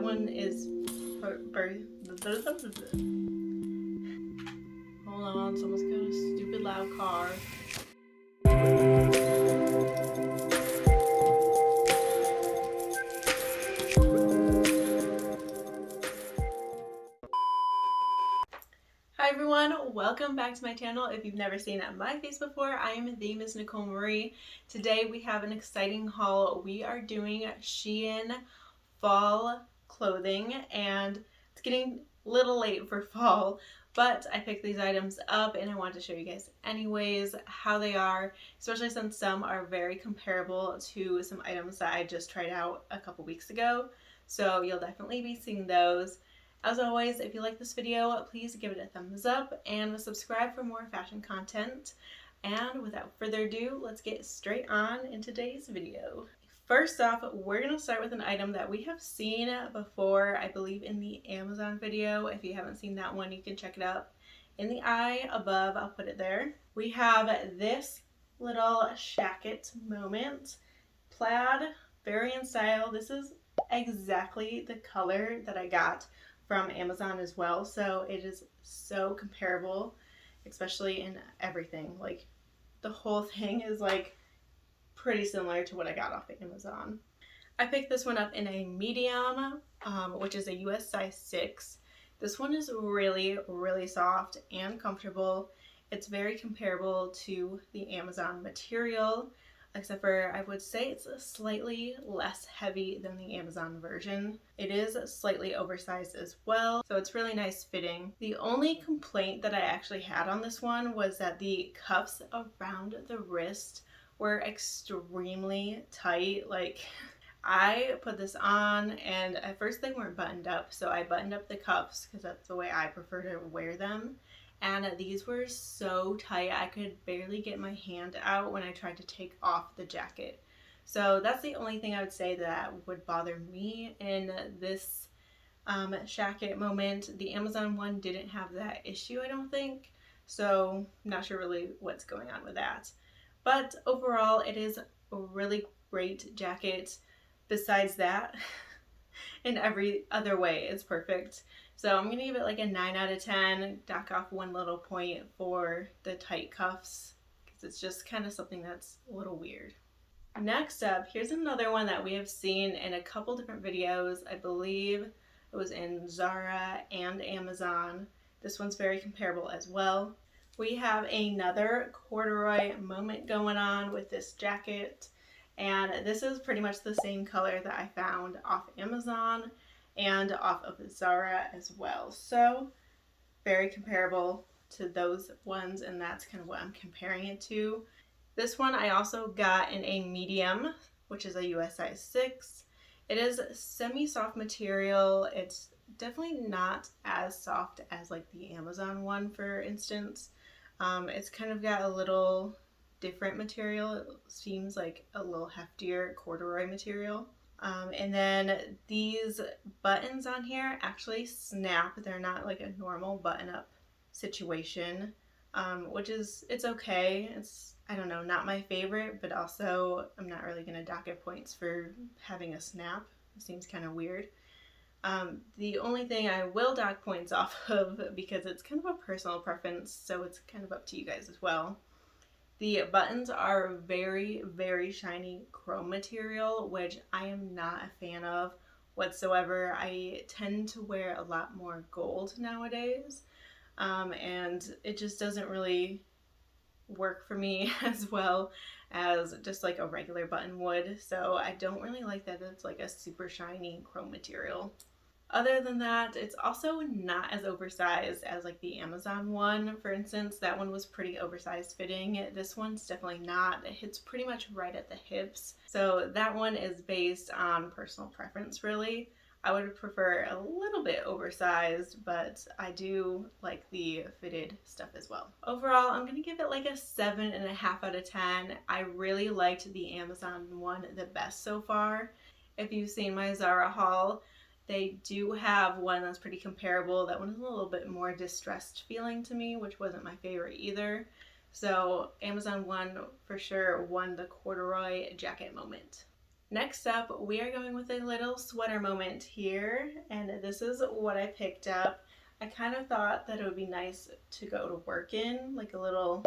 one is hold on, someone's got a stupid loud car. Hi everyone, welcome back to my channel. If you've never seen my face before, I am the Miss Nicole Marie. Today we have an exciting haul. We are doing Shein fall clothing, and it's getting a little late for fall, but I picked these items up and I wanted to show you guys anyways how they are, especially since some are very comparable to some items that I just tried out a couple weeks ago. So you'll definitely be seeing those. As always, if you like this video, please give it a thumbs up and subscribe for more fashion content. And without further ado, let's get straight on in today's video. First off, we're going to start with an item that we have seen before, I believe in the Amazon video. If you haven't seen that one, you can check it out in the eye above. I'll put it there. We have this little shacket moment. Plaid, very in style. This is exactly the color that I got from Amazon as well, so it is so comparable, especially in everything. Like, the whole thing is like pretty similar to what I got off of Amazon. I picked this one up in a medium, which is a US size 6. This one is really soft and comfortable. It's very comparable to the Amazon material, except for I would say it's slightly less heavy than the Amazon version. It is slightly oversized as well, so it's really nice fitting. The only complaint that I actually had on this one was that the cuffs around the wrist were extremely tight. Like, I put this on and at first they weren't buttoned up, so I buttoned up the cuffs because that's the way I prefer to wear them. And these were so tight, I could barely get my hand out when I tried to take off the jacket. So that's the only thing I would say that would bother me in this shacket moment. The Amazon one didn't have that issue, I don't think. So I'm not sure really what's going on with that. But overall, it is a really great jacket. Besides that, in every other way, it's perfect. So I'm going to give it like a 9 out of 10, dock off one little point for the tight cuffs, because it's just kind of something that's a little weird. Next up, here's another one that we have seen in a couple different videos. I believe it was in Zara and Amazon. This one's very comparable as well. We have another corduroy moment going on with this jacket, and this is pretty much the same color that I found off Amazon and off of Zara as well. So very comparable to those ones, and that's kind of what I'm comparing it to. This one I also got in a medium, which is a US size 6. It is semi-soft material. It's definitely not as soft as like the Amazon one, for instance. It's kind of got a little different material. It seems like a little heftier corduroy material. And then these buttons on here actually snap. They're not like a normal button-up situation, which is, it's okay. It's, I don't know, not my favorite, but also I'm not really going to dock it points for having a snap. It seems kind of weird. The only thing I will dock points off of, because it's kind of a personal preference, so it's kind of up to you guys as well. The buttons are very shiny chrome material, which I am not a fan of whatsoever. I tend to wear a lot more gold nowadays, and it just doesn't really work for me as well as just like a regular button would. So I don't really like that it's like a super shiny chrome material. Other than that, it's also not as oversized as like the Amazon one. For instance, that one was pretty oversized fitting. This one's definitely not. It hits pretty much right at the hips. So that one is based on personal preference, really. I would prefer a little bit oversized, but I do like the fitted stuff as well. Overall, I'm gonna give it like a 7.5 out of 10. I really liked the Amazon one the best so far. If you've seen my Zara haul, they do have one that's pretty comparable. That one is a little bit more distressed feeling to me, which wasn't my favorite either. So Amazon one for sure won the corduroy jacket moment. Next up, we are going with a little sweater moment here, and this is what I picked up. I kind of thought that it would be nice to go to work in, like a little,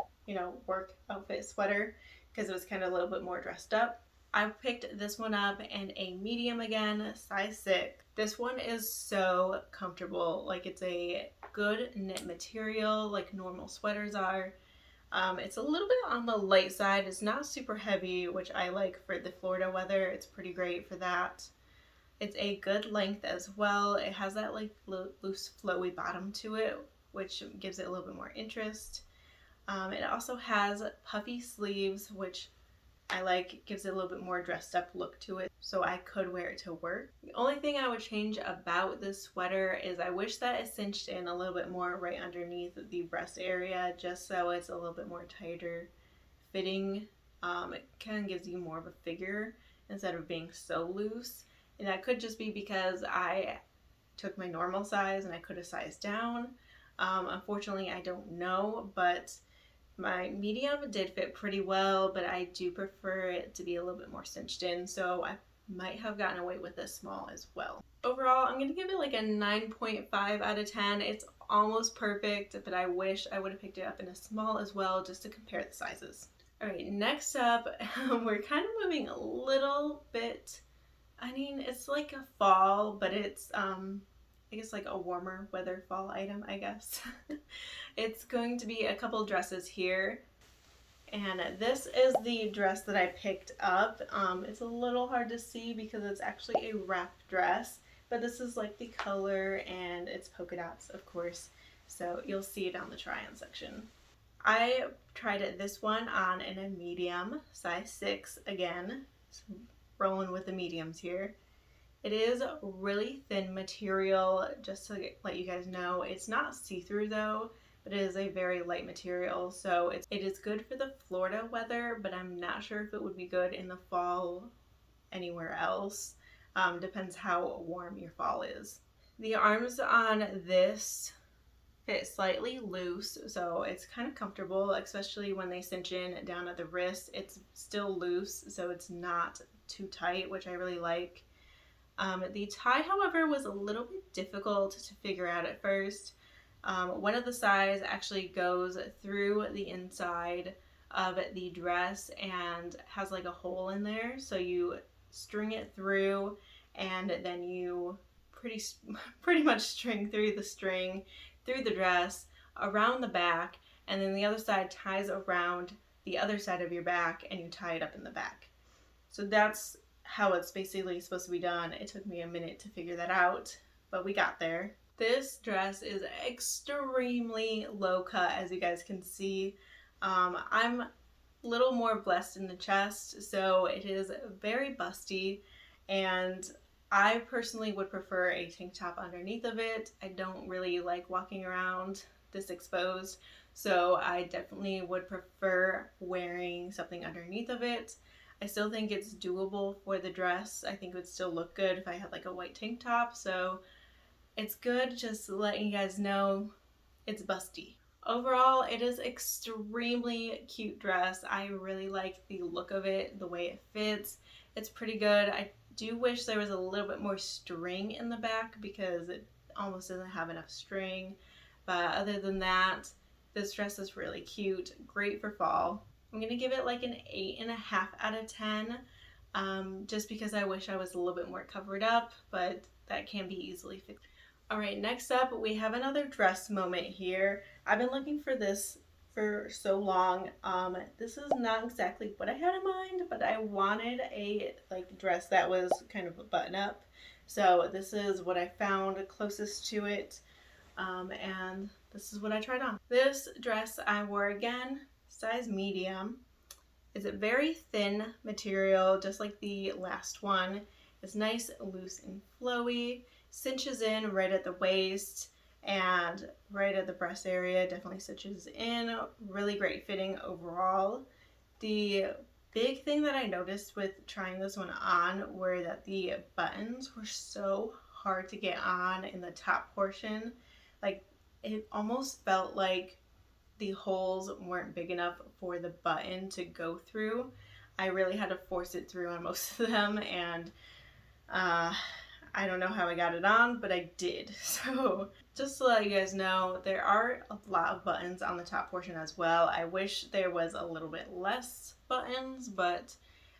work outfit sweater, because it was kind of a little bit more dressed up. I picked this one up in a medium again, size 6. This one is so comfortable. Like, it's a good knit material, like normal sweaters are. It's a little bit on the light side. It's not super heavy, which I like for the Florida weather. It's pretty great for that. It's a good length as well. It has that like loose flowy bottom to it, which gives it a little bit more interest. It also has puffy sleeves, which I like, gives it a little bit more dressed up look to it, so I could wear it to work. The only thing I would change about this sweater is I wish that it cinched in a little bit more right underneath the breast area, just so it's a little bit more tighter fitting. It kind of gives you more of a figure instead of being so loose. And that could just be because I took my normal size and I could have sized down. Unfortunately, I don't know, but my medium did fit pretty well, but I do prefer it to be a little bit more cinched in, so I might have gotten away with this small as well. Overall, I'm going to give it like a 9.5 out of 10. It's almost perfect, but I wish I would have picked it up in a small as well, just to compare the sizes. Alright, next up, we're kind of moving a little bit, it's like a fall, but it's I guess like a warmer weather fall item, I guess. It's going to be a couple dresses here. And this is the dress that I picked up. It's a little hard to see because it's actually a wrap dress, but this is like the color and it's polka dots, of course. So you'll see it on the try-on section. I tried this one on in a medium, size 6 again. So rolling with the mediums here. It is really thin material, just to let you guys know. It's not see-through though, but it is a very light material, so it is good for the Florida weather, but I'm not sure if it would be good in the fall anywhere else. Depends how warm your fall is. The arms on this fit slightly loose, so it's kind of comfortable, especially when they cinch in down at the wrist. It's still loose, so it's not too tight, which I really like. The tie, however, was a little bit difficult to figure out at first. One of the sides actually goes through the inside of the dress and has like a hole in there, so you string it through and then you pretty much string through the string through the dress around the back, and then the other side ties around the other side of your back and you tie it up in the back. So that's how it's basically supposed to be done. It took me a minute to figure that out, but we got there. This dress is extremely low cut, as you guys can see. I'm a little more blessed in the chest, so it is very busty, and I personally would prefer a tank top underneath of it. I don't really like walking around this exposed, so I definitely would prefer wearing something underneath of it. I still think it's doable for the dress. I think it would still look good if I had like a white tank top, so it's good, just letting you guys know it's busty. Overall, it is extremely cute dress. I really like the look of it, the way it fits. It's pretty good. I do wish there was a little bit more string in the back because it almost doesn't have enough string. But other than that, this dress is really cute, great for fall. I'm going to give it like an 8.5 out of 10, just because I wish I was a little bit more covered up, but that can be easily fixed. Alright, next up we have another dress moment here. I've been looking for this for so long. This is not exactly what I had in mind, but I wanted a dress that was kind of a button up. So this is what I found closest to it, and this is what I tried on. This dress I wore again, size medium. It's a very thin material, just like the last one. It's nice, loose, and flowy. Cinches in right at the waist and right at the breast area. Definitely cinches in. Really great fitting overall. The big thing that I noticed with trying this one on were that the buttons were so hard to get on in the top portion. Like, it almost felt like the holes weren't big enough for the button to go through. I really had to force it through on most of them, and I don't know how I got it on, but I did. So just to let you guys know, there are a lot of buttons on the top portion as well. I wish there was a little bit less buttons, but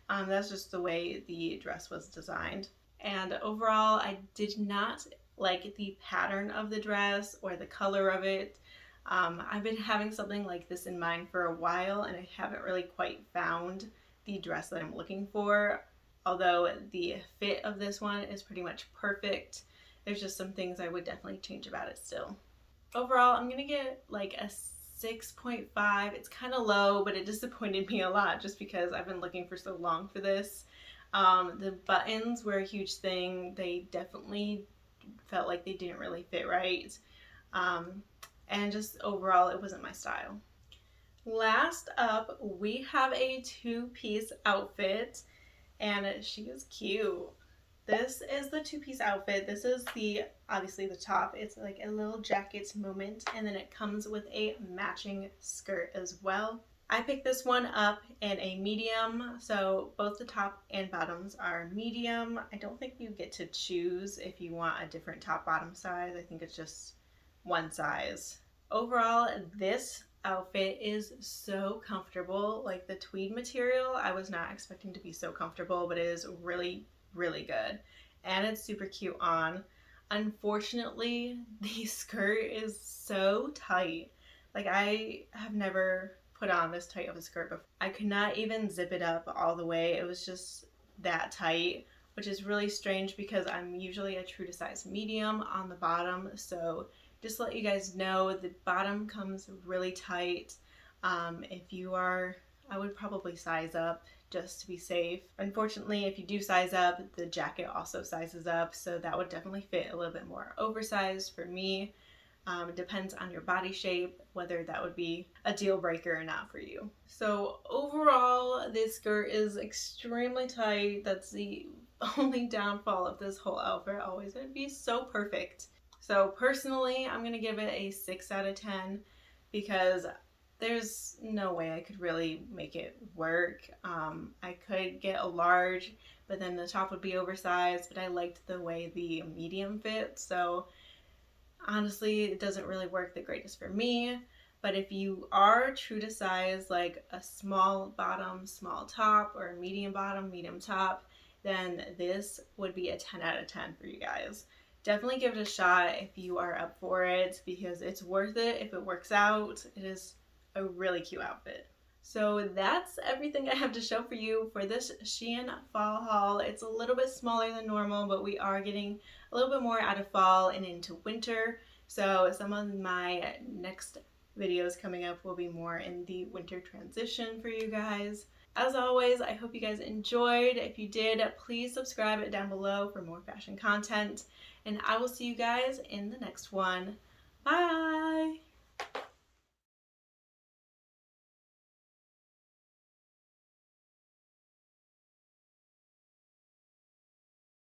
that's just the way the dress was designed. And overall, I did not like the pattern of the dress or the color of it. I've been having something like this in mind for a while, and I haven't really quite found the dress that I'm looking for. Although the fit of this one is pretty much perfect, there's just some things I would definitely change about it still. Overall, I'm gonna get like a 6.5. It's kind of low, but it disappointed me a lot just because I've been looking for so long for this. The buttons were a huge thing. They definitely felt like they didn't really fit right. And just overall, it wasn't my style. Last up, we have a two-piece outfit, and she is cute. This is the two-piece outfit. This is obviously the top. It's like a little jacket moment, and then it comes with a matching skirt as well. I picked this one up in a medium, so both the top and bottoms are medium. I don't think you get to choose if you want a different top bottom size. I think it's just one size. Overall, this outfit is so comfortable. Like the tweed material, I was not expecting to be so comfortable, but it is really, really good. And it's super cute on. Unfortunately, the skirt is so tight. Like I have never put on this tight of a skirt before. I could not even zip it up all the way. It was just that tight, which is really strange because I'm usually a true to size medium on the bottom. So just to let you guys know, the bottom comes really tight. If you are, I would probably size up just to be safe. Unfortunately, if you do size up, the jacket also sizes up, so that would definitely fit a little bit more oversized for me. It depends on your body shape, whether that would be a deal breaker or not for you. So overall, this skirt is extremely tight. That's the only downfall of this whole outfit. Always gonna be so perfect. So personally, I'm gonna give it a 6 out of 10 because there's no way I could really make it work. I could get a large, but then the top would be oversized, but I liked the way the medium fit, so honestly, it doesn't really work the greatest for me. But if you are true to size, like a small bottom, small top, or a medium bottom, medium top, then this would be a 10 out of 10 for you guys. Definitely give it a shot if you are up for it because it's worth it if it works out. It is a really cute outfit. So that's everything I have to show for you for this Shein fall haul. It's a little bit smaller than normal, but we are getting a little bit more out of fall and into winter. So some of my next videos coming up will be more in the winter transition for you guys. As always, I hope you guys enjoyed. If you did, please subscribe down below for more fashion content. And I will see you guys in the next one. Bye!